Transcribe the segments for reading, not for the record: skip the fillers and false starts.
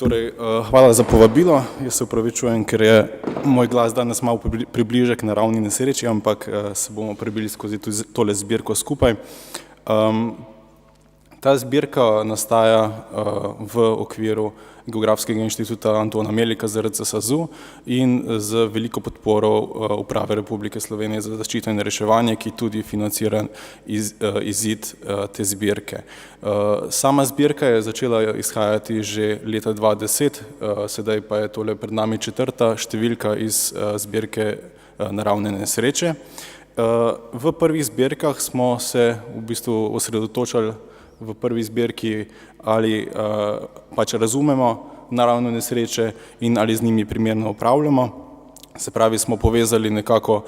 Hvala za povabilo. Jaz se opravičujem, ker je moj glas danes malo približek naravni nesreči, ampak se bomo prebili skozi tole zbirko skupaj. Ta zbirka nastaja v okviru Geografskega inštituta Antona Melika ZRC SAZU in z veliko podporo Uprave Republike Slovenije za zaščito in reševanje, ki tudi financira izid te zbirke. Sama zbirka je začela izhajati že leta 2010, sedaj pa je tole pred nami četrta številka iz zbirke naravne nesreče. V prvih zbirkah smo se v bistvu osredotočali v prvi zbirki, ali pač razumemo naravne nesreče in ali z njimi primerno upravljamo. Se pravi, smo povezali nekako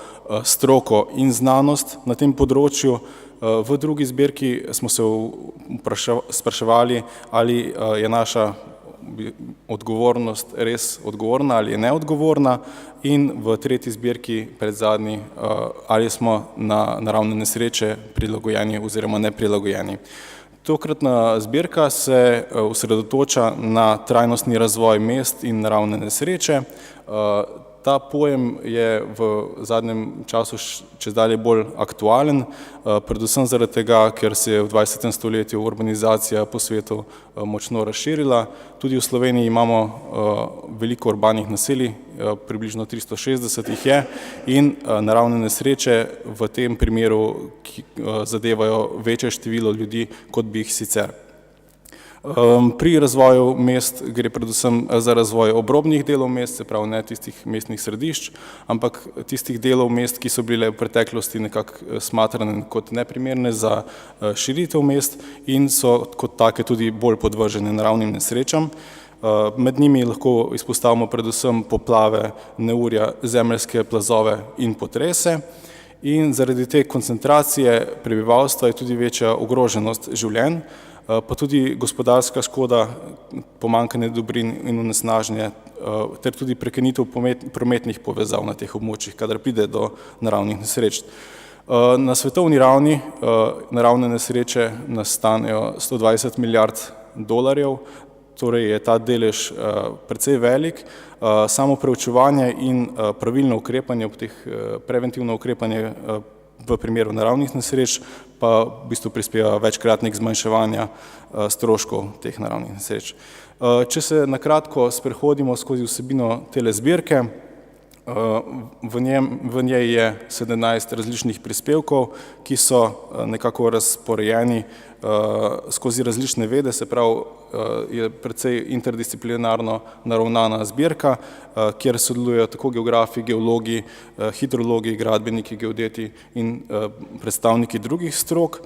stroko in znanost na tem področju. V drugi zbirki smo se spraševali, ali je naša odgovornost res odgovorna ali je neodgovorna, in v tretji zbirki, predzadnji, ali smo na naravne nesreče prilagojeni oziroma neprilagojeni. Tokratna zbirka se osredotoča na trajnostni razvoj mest in naravne nesreče. Ta pojem je v zadnjem času čedalje bolj aktualen, predvsem zaradi tega, ker se je v 20. stoletju urbanizacija po svetu močno razširila. Tudi v Sloveniji imamo veliko urbanih naselij, približno 360 jih je, in naravne nesreče v tem primeru zadevajo večje število ljudi, kot bi jih sicer. Pri razvoju mest gre predvsem za razvoj obrobnih delov mest, se pravi ne tistih mestnih središč, ampak tistih delov mest, ki so bile v preteklosti nekako smatrane kot neprimerne za širitev mest in so kot take tudi bolj podvržene naravnim nesrečam. Med njimi lahko izpostavimo predvsem poplave, neurja, zemeljske plazove in potrese. In zaradi te koncentracije prebivalstva je tudi večja ogroženost življenj, pa tudi gospodarska škoda, pomanjkanje dobrin in onesnaženje ter tudi prekinitev prometnih povezav na teh območjih, kadar pride do naravnih nesreč. Na svetovni ravni naravne nesreče nastanejo 120 milijard dolarjev, torej je ta delež precej velik. Samo preučevanje in pravilno ukrepanje, preventivno ukrepanje v primeru naravnih nesreč pa v bistvu prispeva večkratnik zmanjševanja stroškov teh naravnih nesreč. Če se na kratko sprehodimo skozi vsebino tele zbirke, v njej je 17 različnih prispevkov, ki so nekako razporejeni skozi različne vede, se pravi, je precej interdisciplinarno naravnana zbirka, kjer sodelujejo tako geografi, geologi, hidrologi, gradbeniki, geodeti in predstavniki drugih strok.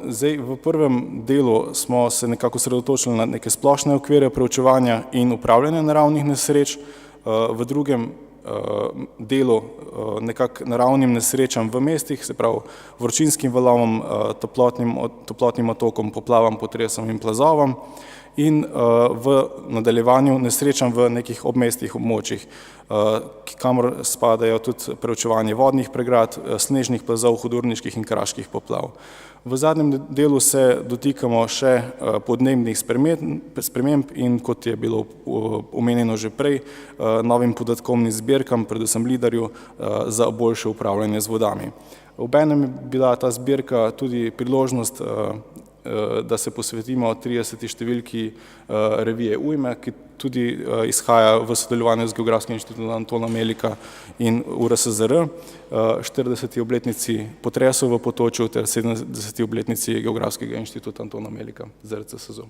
Zdaj, v prvem delu smo se nekako osredotočili na neke splošne okvire preučevanja in upravljanja naravnih nesreč, v drugem delu nekako naravnim nesrečam v mestih, se pravi vročinskim valovom, toplotnim otokom, poplavam, potresom in plazovom, in v nadaljevanju nesrečam v nekih obmestnih območjih, kamor spadajo tudi preučevanje vodnih pregrad, snežnih plazov, hudourniških in kraških poplav. V zadnjem delu se dotikamo še podnebnih sprememb in, kot je bilo omenjeno že prej, novim podatkovnim zbirkam, predvsem LIDAR-ju, za boljše upravljanje z vodami. Obenem je bila ta zbirka tudi priložnost, da se posvetimo 30. številki revije Ujme, ki tudi izhaja v sodelovanju z Geografskim inštitutom Antona Melika in URSZR, 40. obletnici potresov v Potočju ter 70. obletnici Geografskega inštituta Antona Melika ZRC SAZU.